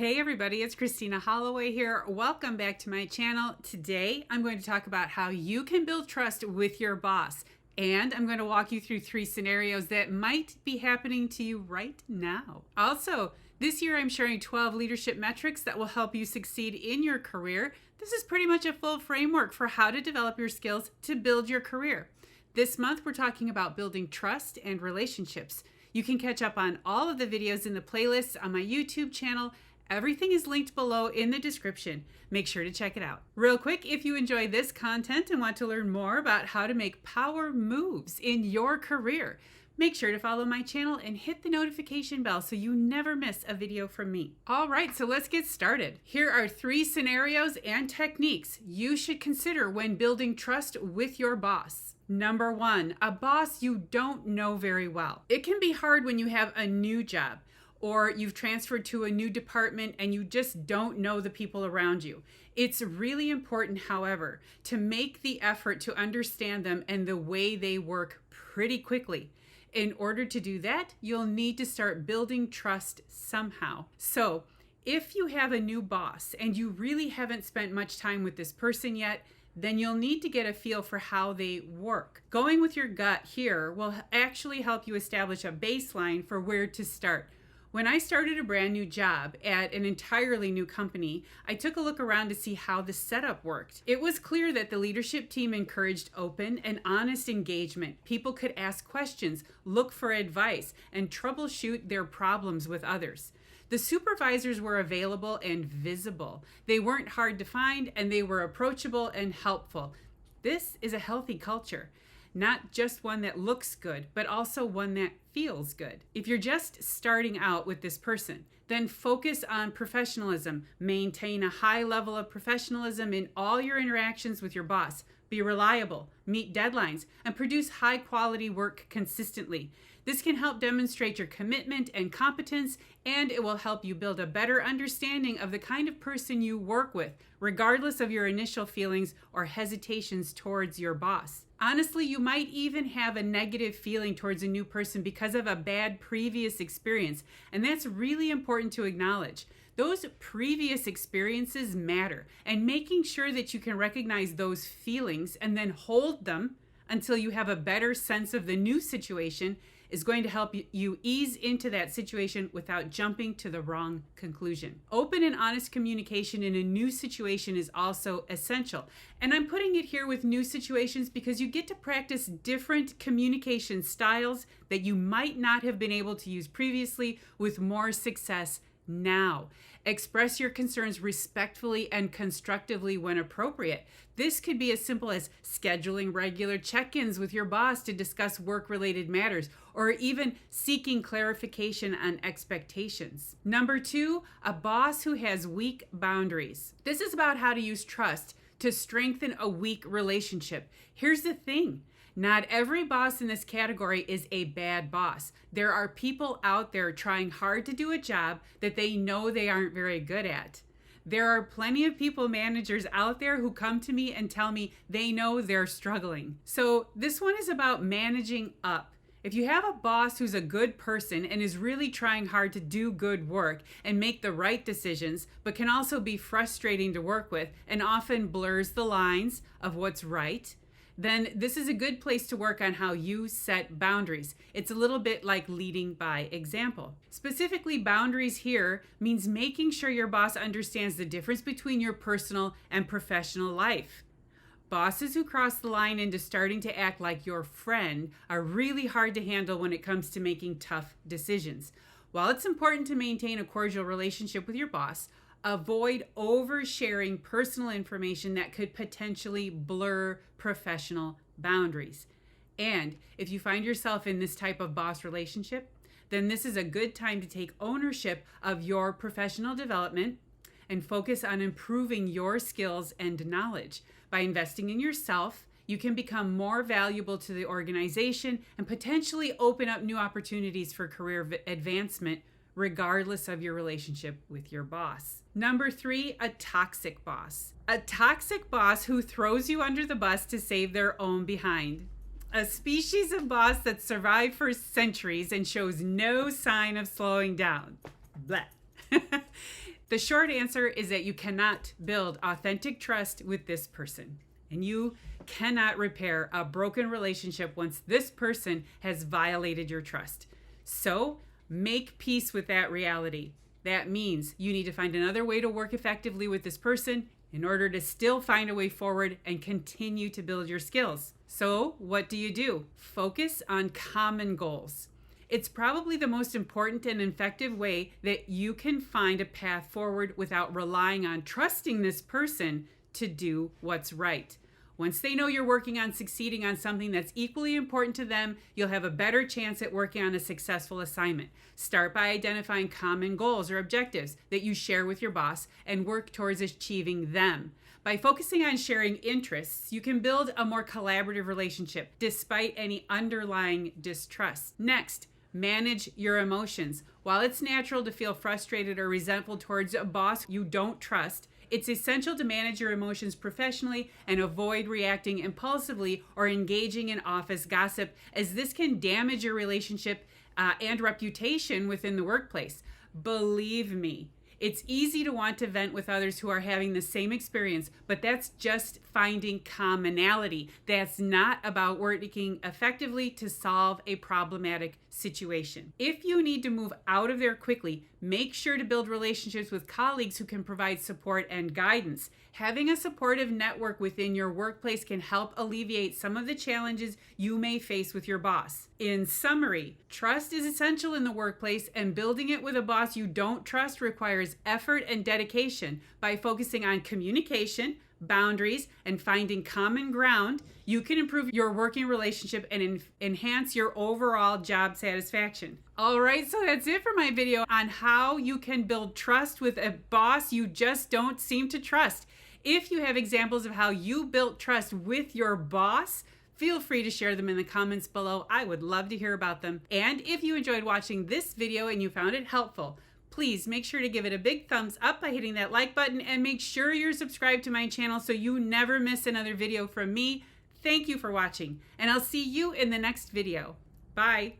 Hey everybody, it's Christina Holloway here. Welcome back to my channel. Today, I'm going to talk about how you can build trust with your boss. And I'm going to walk you through 3 scenarios that might be happening to you right now. Also, this year I'm sharing 12 leadership metrics that will help you succeed in your career. This is pretty much a full framework for how to develop your skills to build your career. This month, we're talking about building trust and relationships. You can catch up on all of the videos in the playlists on my YouTube channel. Everything is linked below in the description. Make sure to check it out. Real quick, if you enjoy this content and want to learn more about how to make power moves in your career, make sure to follow my channel and hit the notification bell so you never miss a video from me. All right, so let's get started. Here are 3 scenarios and techniques you should consider when building trust with your boss. Number 1, a boss you don't know very well. It can be hard when you have a new job, or you've transferred to a new department and you just don't know the people around you. It's really important, however, to make the effort to understand them and the way they work pretty quickly. In order to do that, you'll need to start building trust somehow. So, if you have a new boss and you really haven't spent much time with this person yet, then you'll need to get a feel for how they work. Going with your gut here will actually help you establish a baseline for where to start. When I started a brand new job at an entirely new company, I took a look around to see how the setup worked. It was clear that the leadership team encouraged open and honest engagement. People could ask questions, look for advice, and troubleshoot their problems with others. The supervisors were available and visible. They weren't hard to find, and they were approachable and helpful. This is a healthy culture. Not just one that looks good, but also one that feels good. If you're just starting out with this person, then focus on professionalism. Maintain a high level of professionalism in all your interactions with your boss. Be reliable, meet deadlines, and produce high quality work consistently. This can help demonstrate your commitment and competence, and it will help you build a better understanding of the kind of person you work with, regardless of your initial feelings or hesitations towards your boss. Honestly, you might even have a negative feeling towards a new person because of a bad previous experience, and that's really important to acknowledge. Those previous experiences matter, and making sure that you can recognize those feelings and then hold them until you have a better sense of the new situation is going to help you ease into that situation without jumping to the wrong conclusion. Open and honest communication in a new situation is also essential. And I'm putting it here with new situations because you get to practice different communication styles that you might not have been able to use previously with more success now. Express your concerns respectfully and constructively when appropriate. This could be as simple as scheduling regular check-ins with your boss to discuss work-related matters, or even seeking clarification on expectations. Number 2, a boss who has weak boundaries. This is about how to use trust to strengthen a weak relationship. Here's the thing. Not every boss in this category is a bad boss. There are people out there trying hard to do a job that they know they aren't very good at. There are plenty of people managers out there who come to me and tell me they know they're struggling. So this one is about managing up. If you have a boss who's a good person and is really trying hard to do good work and make the right decisions, but can also be frustrating to work with and often blurs the lines of what's right, then this is a good place to work on how you set boundaries. It's a little bit like leading by example. Specifically, boundaries here means making sure your boss understands the difference between your personal and professional life. Bosses who cross the line into starting to act like your friend are really hard to handle when it comes to making tough decisions. While it's important to maintain a cordial relationship with your boss, avoid oversharing personal information that could potentially blur professional boundaries. And if you find yourself in this type of boss relationship, then this is a good time to take ownership of your professional development and focus on improving your skills and knowledge. By investing in yourself, you can become more valuable to the organization and potentially open up new opportunities for career advancement regardless of your relationship with your boss. Number 3, a toxic boss. A toxic boss who throws you under the bus to save their own behind. A species of boss that survived for centuries and shows no sign of slowing down. Blah. The short answer is that you cannot build authentic trust with this person. And you cannot repair a broken relationship once this person has violated your trust. So make peace with that reality. That means you need to find another way to work effectively with this person in order to still find a way forward and continue to build your skills. So what do? Focus on common goals. It's probably the most important and effective way that you can find a path forward without relying on trusting this person to do what's right. Once they know you're working on succeeding on something that's equally important to them, you'll have a better chance at working on a successful assignment. Start by identifying common goals or objectives that you share with your boss and work towards achieving them. By focusing on sharing interests, you can build a more collaborative relationship despite any underlying distrust. Next, manage your emotions. While it's natural to feel frustrated or resentful towards a boss you don't trust, it's essential to manage your emotions professionally and avoid reacting impulsively or engaging in office gossip, as this can damage your relationship and reputation within the workplace. Believe me, it's easy to want to vent with others who are having the same experience, but that's just finding commonality. That's not about working effectively to solve a problematic situation. If you need to move out of there quickly, make sure to build relationships with colleagues who can provide support and guidance. Having a supportive network within your workplace can help alleviate some of the challenges you may face with your boss. In summary, trust is essential in the workplace, and building it with a boss you don't trust requires effort and dedication. By focusing on communication, boundaries, and finding common ground, you can improve your working relationship and enhance your overall job satisfaction. All right, so that's it for my video on how you can build trust with a boss you just don't seem to trust. If you have examples of how you built trust with your boss, feel free to share them in the comments below. I would love to hear about them. And if you enjoyed watching this video and you found it helpful, please make sure to give it a big thumbs up by hitting that like button, and make sure you're subscribed to my channel so you never miss another video from me. Thank you for watching, and I'll see you in the next video. Bye.